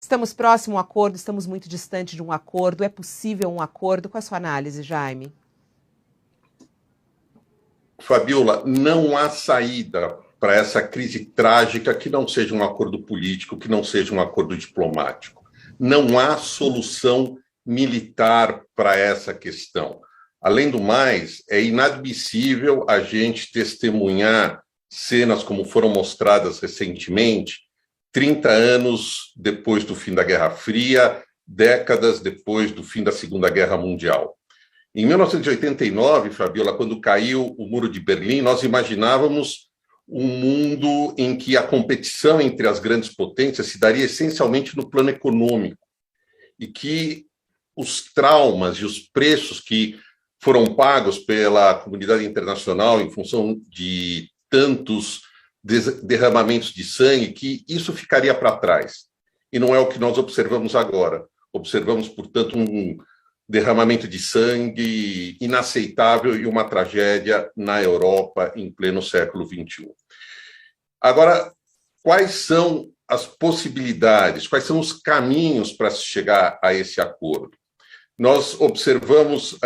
Estamos próximo a um acordo, estamos muito distante de um acordo, é possível um acordo? Qual é a sua análise, Jaime? Fabiola, não há saída para essa crise trágica que não seja um acordo político, que não seja um acordo diplomático. Não há solução militar para essa questão. Além do mais, é inadmissível a gente testemunhar cenas como foram mostradas recentemente, 30 anos depois do fim da Guerra Fria, décadas depois do fim da Segunda Guerra Mundial. Em 1989, Fabiola, quando caiu o Muro de Berlim, nós imaginávamos um mundo em que a competição entre as grandes potências se daria essencialmente no plano econômico e que os traumas e os preços que foram pagos pela comunidade internacional em função de tantos derramamentos de sangue, que isso ficaria para trás. E não é o que nós observamos agora. Observamos, portanto, um derramamento de sangue inaceitável e uma tragédia na Europa em pleno século XXI. Agora, quais são as possibilidades, quais são os caminhos para se chegar a esse acordo? Nós observamos,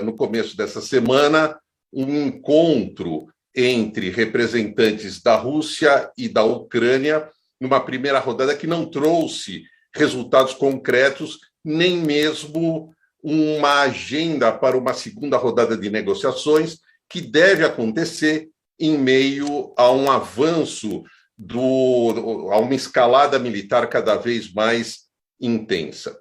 no começo dessa semana, um encontro entre representantes da Rússia e da Ucrânia, numa primeira rodada que não trouxe resultados concretos, nem mesmo uma agenda para uma segunda rodada de negociações, que deve acontecer em meio a um avanço, a uma escalada militar cada vez mais intensa.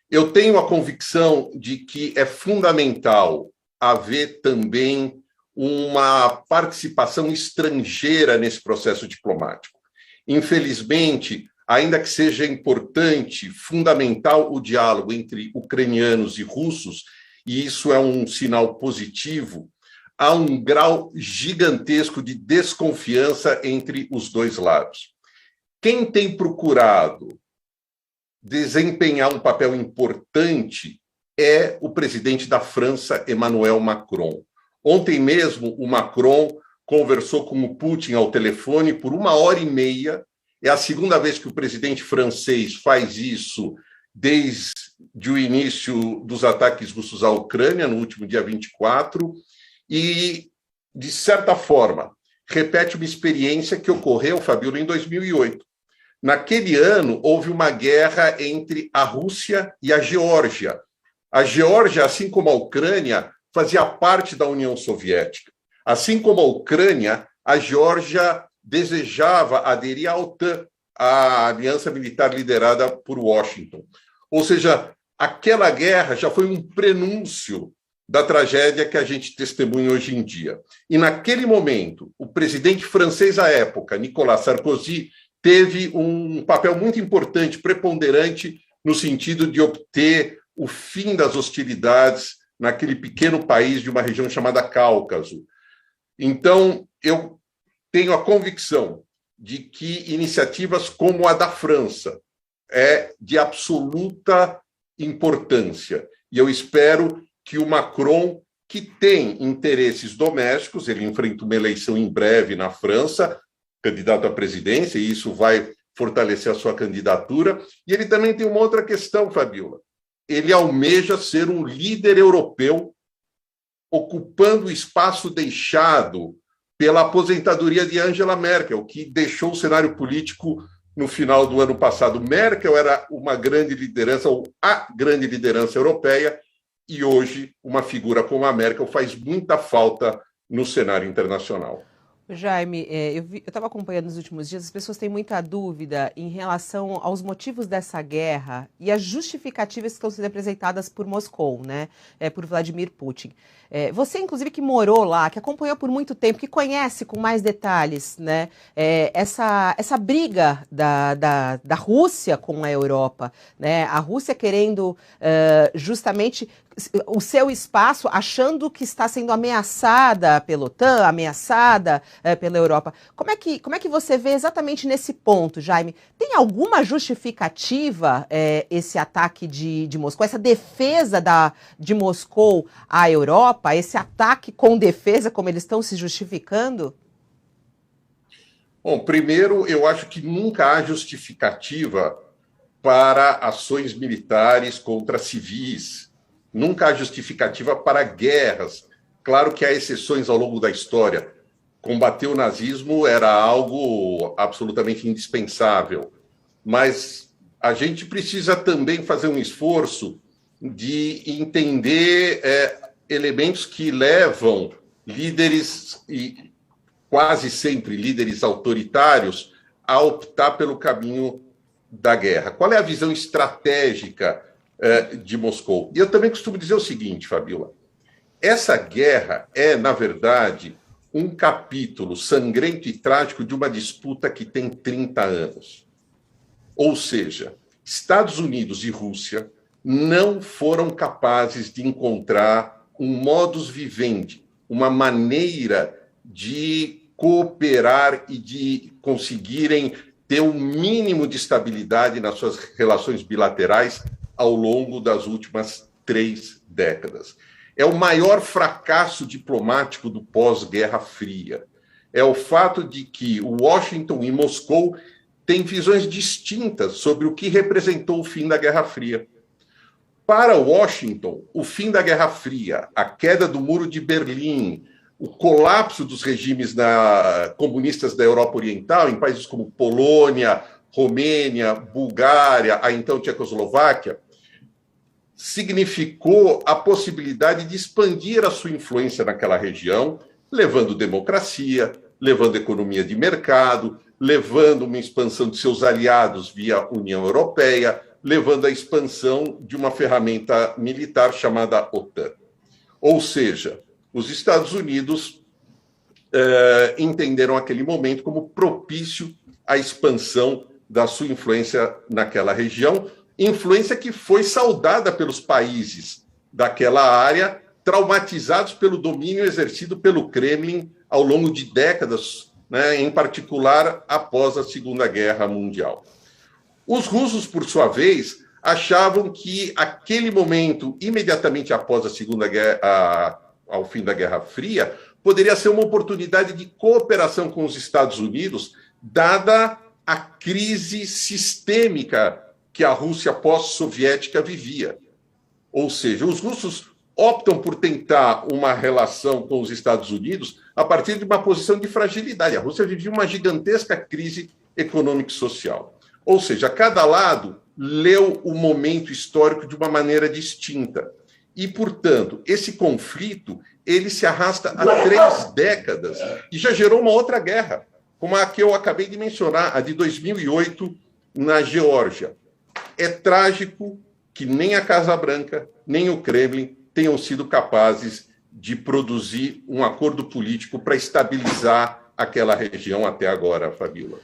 Eu tenho a convicção de que é fundamental haver também uma participação estrangeira nesse processo diplomático. Infelizmente, ainda que seja importante, fundamental o diálogo entre ucranianos e russos, e isso é um sinal positivo, há um grau gigantesco de desconfiança entre os dois lados. Quem tem procurado desempenhar um papel importante é o presidente da França, Emmanuel Macron. Ontem mesmo, o Macron conversou com o Putin ao telefone por 1h30. É a segunda vez que o presidente francês faz isso desde o início dos ataques russos à Ucrânia, no último dia 24, e, de certa forma, repete uma experiência que ocorreu, Fabiola, em 2008. Naquele ano, houve uma guerra entre a Rússia e a Geórgia. A Geórgia, assim como a Ucrânia, fazia parte da União Soviética. Assim como a Ucrânia, a Geórgia desejava aderir à OTAN, a aliança militar liderada por Washington. Ou seja, aquela guerra já foi um prenúncio da tragédia que a gente testemunha hoje em dia. E, naquele momento, o presidente francês à época, Nicolas Sarkozy, teve um papel muito importante, preponderante, no sentido de obter o fim das hostilidades naquele pequeno país de uma região chamada Cáucaso. Então, eu tenho a convicção de que iniciativas como a da França é de absoluta importância. E eu espero que o Macron, que tem interesses domésticos, ele enfrenta uma eleição em breve na França, candidato à presidência, e isso vai fortalecer a sua candidatura. E ele também tem uma outra questão, Fabiola. Ele almeja ser um líder europeu, ocupando o espaço deixado pela aposentadoria de Angela Merkel, que deixou o cenário político no final do ano passado. Merkel era uma grande liderança, ou a grande liderança europeia, e hoje uma figura como a Merkel faz muita falta no cenário internacional. Jaime, eu estava acompanhando nos últimos dias, as pessoas têm muita dúvida em relação aos motivos dessa guerra e as justificativas que estão sendo apresentadas por Moscou, né, por Vladimir Putin. Você, inclusive, que morou lá, que acompanhou por muito tempo, que conhece com mais detalhes, né, essa briga da Rússia com a Europa, né, a Rússia querendo justamente o seu espaço, achando que está sendo ameaçada pela OTAN, ameaçada pela Europa. Como é que você vê exatamente nesse ponto, Jaime? Tem alguma justificativa esse ataque de Moscou, essa defesa de Moscou à Europa, esse ataque com defesa, como eles estão se justificando? Bom, primeiro, eu acho que nunca há justificativa para ações militares contra civis. Nunca há justificativa para guerras. Claro que há exceções ao longo da história. Combater o nazismo era algo absolutamente indispensável. Mas a gente precisa também fazer um esforço de entender elementos que levam líderes, e quase sempre líderes autoritários, a optar pelo caminho da guerra. Qual é a visão estratégica de Moscou? E eu também costumo dizer o seguinte, Fabíola, essa guerra é, na verdade, um capítulo sangrento e trágico de uma disputa que tem 30 anos. Ou seja, Estados Unidos e Rússia não foram capazes de encontrar um modus vivendi, uma maneira de cooperar e de conseguirem ter um mínimo de estabilidade nas suas relações bilaterais ao longo das últimas 3 décadas. É o maior fracasso diplomático do pós-Guerra Fria. É o fato de que Washington e Moscou têm visões distintas sobre o que representou o fim da Guerra Fria. Para Washington, o fim da Guerra Fria, a queda do Muro de Berlim, o colapso dos regimes comunistas da Europa Oriental, em países como Polônia, Romênia, Bulgária, a então Tchecoslováquia, significou a possibilidade de expandir a sua influência naquela região, levando democracia, levando economia de mercado, levando uma expansão de seus aliados via União Europeia, levando a expansão de uma ferramenta militar chamada OTAN. Ou seja, os Estados Unidos entenderam aquele momento como propício à expansão da sua influência naquela região, influência que foi saudada pelos países daquela área, traumatizados pelo domínio exercido pelo Kremlin ao longo de décadas, né, em particular após a Segunda Guerra Mundial. Os russos, por sua vez, achavam que aquele momento, imediatamente após a Segunda Guerra, ao fim da Guerra Fria, poderia ser uma oportunidade de cooperação com os Estados Unidos, dada a crise sistêmica que a Rússia pós-soviética vivia. Ou seja, os russos optam por tentar uma relação com os Estados Unidos a partir de uma posição de fragilidade. A Rússia vivia uma gigantesca crise econômica e social. Ou seja, cada lado leu o momento histórico de uma maneira distinta. E, portanto, esse conflito ele se arrasta há 3 décadas e já gerou uma outra guerra, como a que eu acabei de mencionar, a de 2008 na Geórgia. É trágico que nem a Casa Branca, nem o Kremlin tenham sido capazes de produzir um acordo político para estabilizar aquela região até agora, Fabíola.